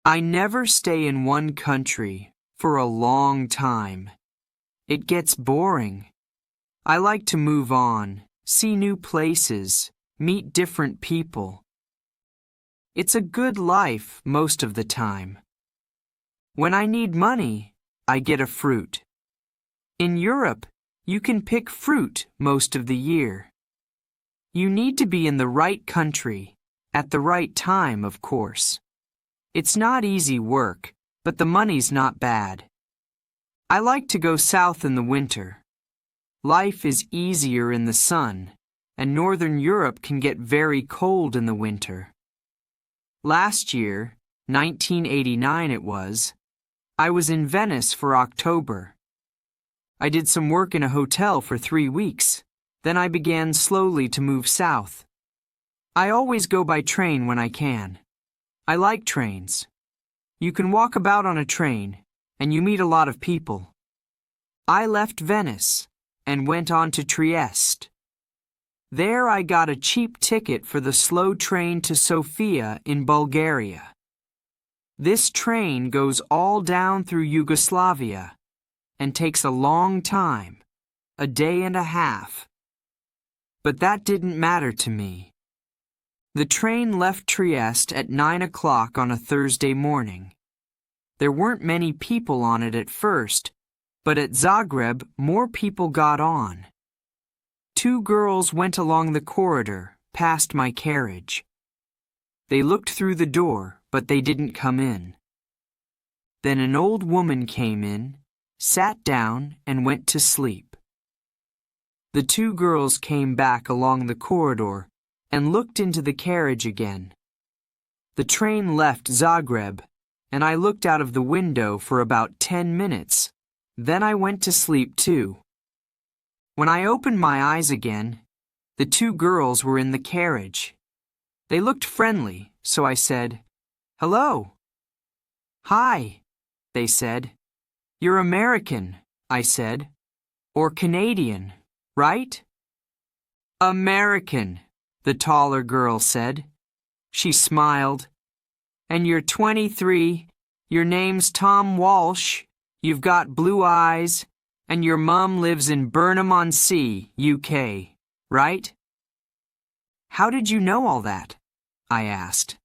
I never stay in one country for a long time. It gets boring. I like to move on, see new places, meet different people. It's a good life most of the time. When I need money, I get a fruit. In Europe, you can pick fruit most of the year. You need to be in the right country, at the right time, of course. It's not easy work, but the money's not bad. I like to go south in the winter. Life is easier in the sun, and Northern Europe can get very cold in the winter. Last year, 1989 it was, I was in Venice for October. I did some work in a hotel for 3 weeks. Then I began slowly to move south. I always go by train when I can. I like trains. You can walk about on a train, and you meet a lot of people. I left Venice and went on to Trieste. There I got a cheap ticket for the slow train to Sofia in Bulgaria. This train goes all down through Yugoslavia and takes a long time, a day and a half. But that didn't matter to me. The train left Trieste at 9 o'clock on a Thursday morning. There weren't many people on it at first, but at Zagreb more people got on. 2 girls went along the corridor, past my carriage. They looked through the door, but they didn't come in. Then an old woman came in, sat down, and went to sleep. The 2 girls came back along the corridor and looked into the carriage again. The train left Zagreb, and I looked out of the window for about 10 minutes. Then I went to sleep too. When I opened my eyes again, the 2 girls were in the carriage. They looked friendly, so I said, "Hello." "Hi," they said. "You're American," I said. "Or Canadian, right?" "American," the taller girl said. She smiled. "And you're 23, your name's Tom Walsh, you've got blue eyes, and your mum lives in Burnham-on-Sea, UK, right?" "How did you know all that?" I asked.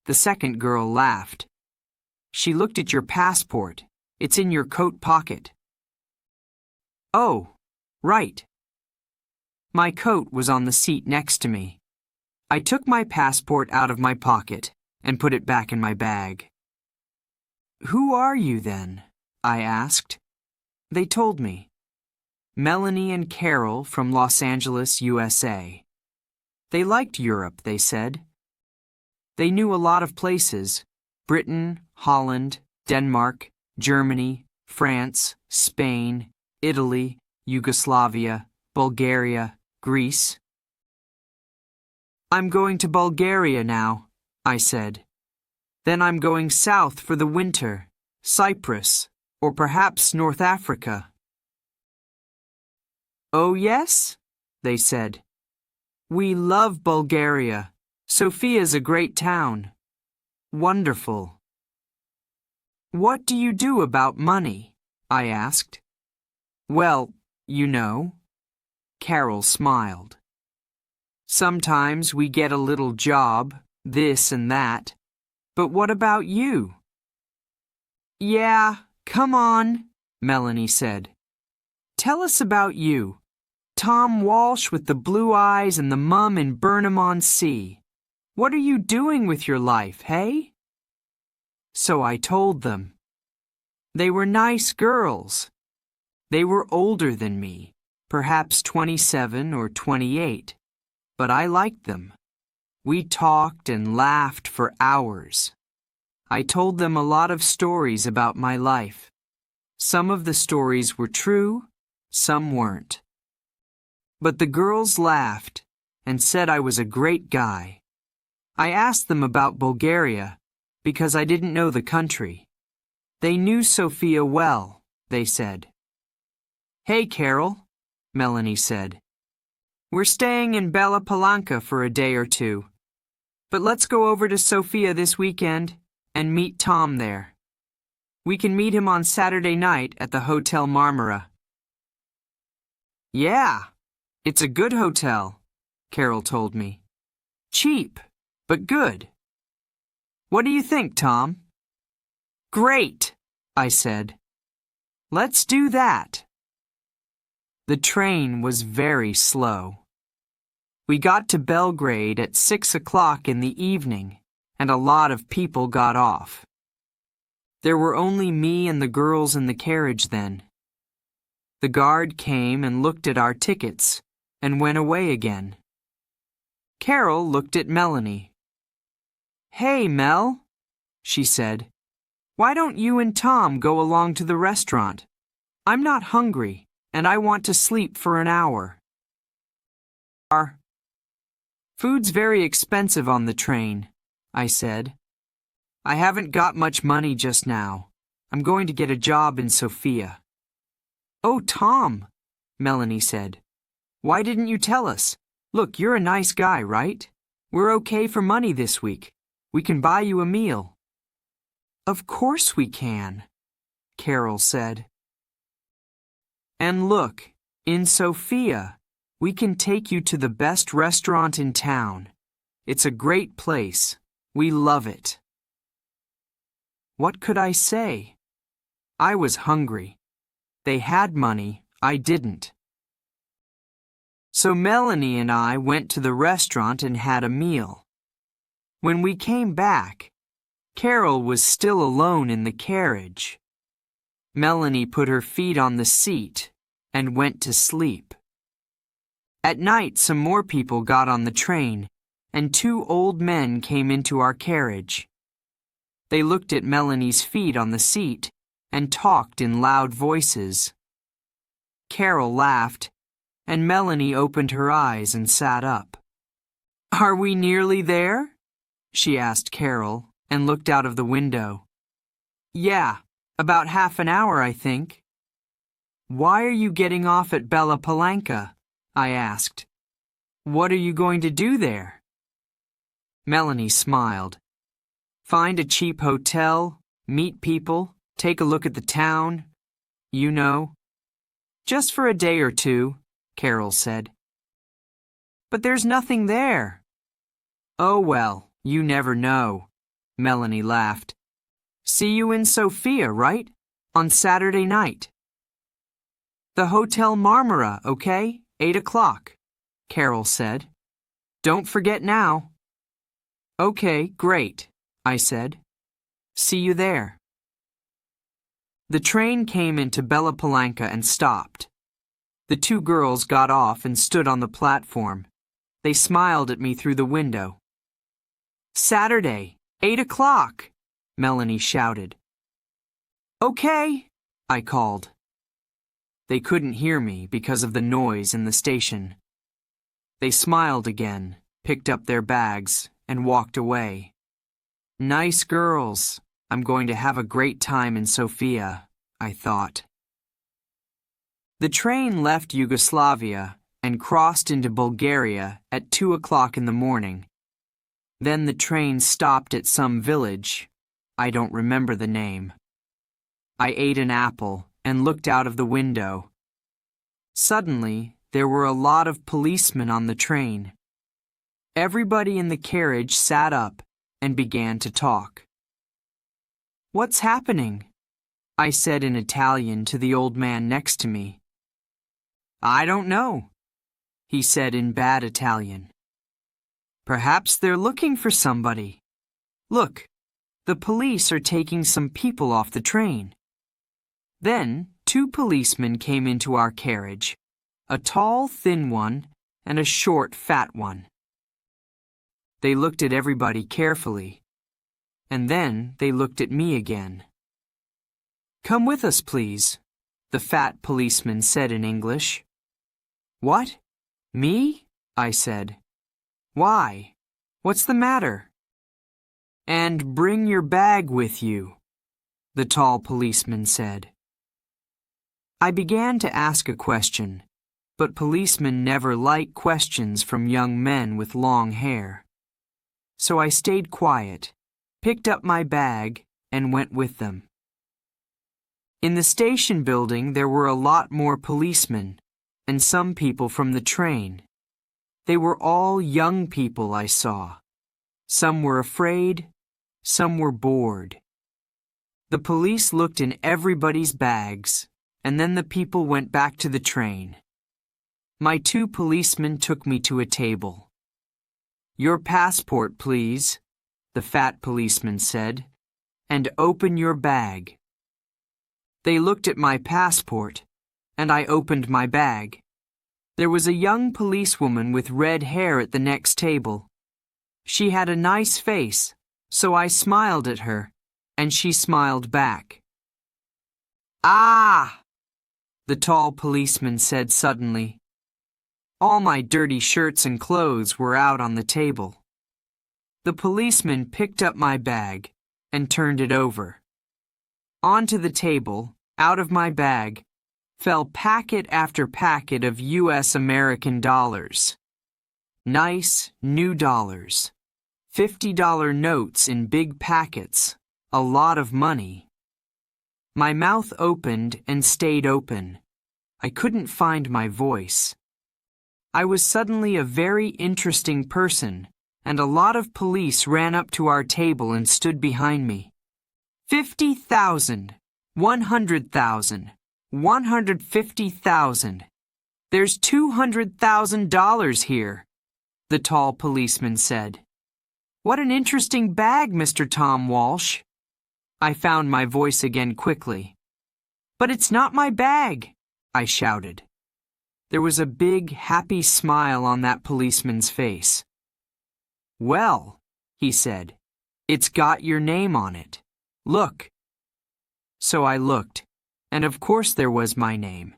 The second girl laughed. "She looked at your passport. It's in your coat pocket." "Oh, right." My coat was on the seat next to me. I took my passport out of my pocket and put it back in my bag. "Who are you then?" I asked. They told me. Melanie and Carol from Los Angeles, USA. They liked Europe, they said. They knew a lot of places: Britain, Holland, Denmark, Germany, France, Spain, Italy, Yugoslavia, Bulgaria, Greece. "I'm going to Bulgaria now," I said. "Then I'm going south for the winter, Cyprus, or perhaps North Africa." "Oh yes?" they said. "We love Bulgaria. Sofia's a great town." "Wonderful." "What do you do about money?" I asked. "Well, you know." Carol smiled. "Sometimes we get a little job, this and that. But what about you?" "Yeah, come on," Melanie said. "Tell us about you. Tom Walsh with the blue eyes and the mum in Burnham-on-Sea. What are you doing with your life, hey?" So I told them. They were nice girls. They were older than me, perhaps 27 or 28, but I liked them. We talked and laughed for hours. I told them a lot of stories about my life. Some of the stories were true, some weren't. But the girls laughed and said I was a great guy. I asked them about Bulgaria because I didn't know the country. They knew Sofia well, they said. "Hey, Carol," Melanie said. "We're staying in Bela Palanka for a day or two. But let's go over to Sofia this weekend. and meet Tom there. We can meet him on Saturday night at the Hotel Marmara." "Yeah, it's a good hotel," Carol told me. "Cheap, but good. What do you think, Tom?" "Great," I said. "Let's do that." The train was very slow. We got to Belgrade at 6 o'clock in the evening, and a lot of people got off. There were only me and the girls in the carriage then. The guard came and looked at our tickets and went away again. Carol looked at Melanie. "Hey, Mel," she said. "Why don't you and Tom go along to the restaurant? I'm not hungry, and I want to sleep for an hour." "Food's very expensive on the train," I said. "I haven't got much money just now. I'm going to get a job in Sofia." "Oh, Tom," Melanie said. "Why didn't you tell us? Look, you're a nice guy, right? We're okay for money this week. We can buy you a meal." "Of course we can," Carol said. "And look, in Sofia, we can take you to the best restaurant in town. It's a great place. We love it." What could I say? I was hungry. They had money, I didn't. So Melanie and I went to the restaurant and had a meal. When we came back, Carol was still alone in the carriage. Melanie put her feet on the seat and went to sleep. At night, some more people got on the train, and 2 old men came into our carriage. They looked at Melanie's feet on the seat and talked in loud voices. Carol laughed, and Melanie opened her eyes and sat up. "Are we nearly there?" she asked Carol and looked out of the window. "Yeah, about half an hour, I think." "Why are you getting off at Bella Palanca?" I asked. "What are you going to do there?" Melanie smiled. "Find a cheap hotel, meet people, take a look at the town. You know." "Just for a day or 2, Carol said. "But there's nothing there." "Oh well, you never know," Melanie laughed. "See you in Sofia, right? On Saturday night." "The Hotel Marmara, okay? 8 o'clock, Carol said. "Don't forget now." "Okay, great," I said. "See you there." The train came into Bella Palanca and stopped. The 2 girls got off and stood on the platform. They smiled at me through the window. "Saturday, 8 o'clock, Melanie shouted. "Okay," I called. They couldn't hear me because of the noise in the station. They smiled again, picked up their bags, and walked away. Nice girls. I'm going to have a great time in Sofia, I thought. The train left Yugoslavia and crossed into Bulgaria at 2 o'clock in the morning. Then the train stopped at some village. I don't remember the name. I ate an apple and looked out of the window. Suddenly, there were a lot of policemen on the train. Everybody in the carriage sat up and began to talk. "What's happening?" I said in Italian to the old man next to me. "I don't know," he said in bad Italian. "Perhaps they're looking for somebody. Look, the police are taking some people off the train." Then 2 policemen came into our carriage, a tall, thin one and a short, fat one. They looked at everybody carefully, and then they looked at me again. "Come with us, please," the fat policeman said in English. "What? Me?" I said. "Why? What's the matter?" "And bring your bag with you," the tall policeman said. I began to ask a question, but policemen never like questions from young men with long hair. So I stayed quiet picked up my bag, and went with them. In the station building, there were a lot more policemen and some people from the train. They were all young people I saw. Some were afraid, some were bored. The police looked in everybody's bags, and then the people went back to the train. My 2 policemen took me to a table. "Your passport, please," the fat policeman said, "and open your bag." They looked at my passport, and I opened my bag. There was a young policewoman with red hair at the next table. She had a nice face, so I smiled at her, and she smiled back. "Ah!" the tall policeman said suddenly. All my dirty shirts and clothes were out on the table. The policeman picked up my bag and turned it over. Onto the table, out of my bag, fell packet after packet of U.S. American dollars. Nice, new dollars. $50 notes in big packets. A lot of money. My mouth opened and stayed open. I couldn't find my voice. I was suddenly a very interesting person, and a lot of police ran up to our table and stood behind me. 50,000, 100,000, 150,000. There's $200,000 here, the tall policeman said. What an interesting bag, Mr. Tom Walsh. I found my voice again quickly. But it's not my bag, I shouted. There was a big, happy smile on that policeman's face. Well, he said, it's got your name on it. Look. So I looked, and of course there was my name.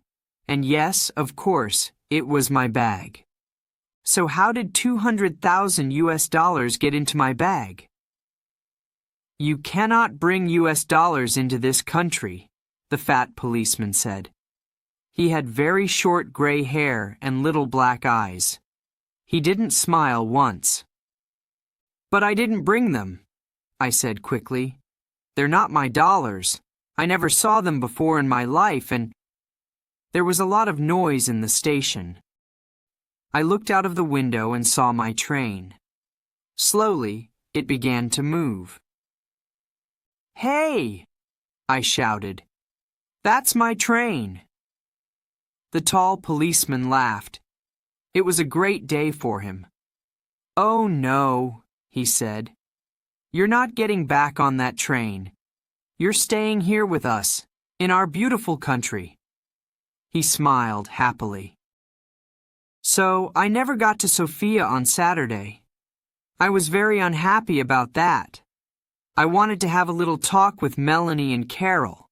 And yes, of course, it was my bag. So how did 200,000 US dollars get into my bag? You cannot bring US dollars into this country, the fat policeman said. He had very short gray hair and little black eyes. He didn't smile once. But I didn't bring them, I said quickly. They're not my dollars. I never saw them before in my life, and there was a lot of noise in the station. I looked out of the window and saw my train. Slowly, it began to move. Hey! I shouted. That's my train. The tall policeman laughed. It was a great day for him. Oh no, he said. You're not getting back on that train. You're staying here with us, in our beautiful country. He smiled happily. So I never got to Sofia on Saturday. I was very unhappy about that. I wanted to have a little talk with Melanie and Carol.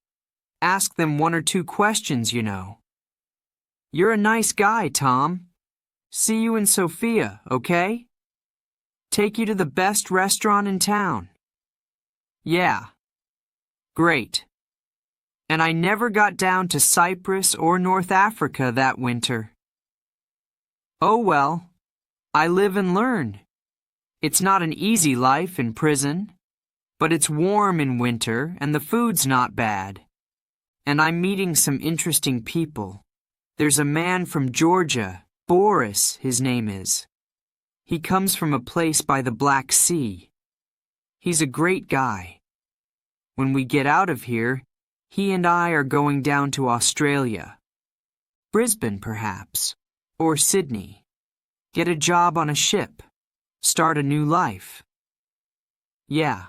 Ask them 1 or 2 questions, you know. You're a nice guy, Tom. See you in Sofia, okay? Take you to the best restaurant in town. Yeah. Great. And I never got down to Cyprus or North Africa that winter. Oh well, I live and learn. It's not an easy life in prison, but it's warm in winter and the food's not bad. And I'm meeting some interesting people. There's a man from Georgia, Boris, his name is. He comes from a place by the Black Sea. He's a great guy. When we get out of here, he and I are going down to Australia. Brisbane, perhaps, or Sydney. Get a job on a ship. Start a new life. Yeah,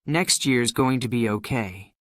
next year's going to be okay.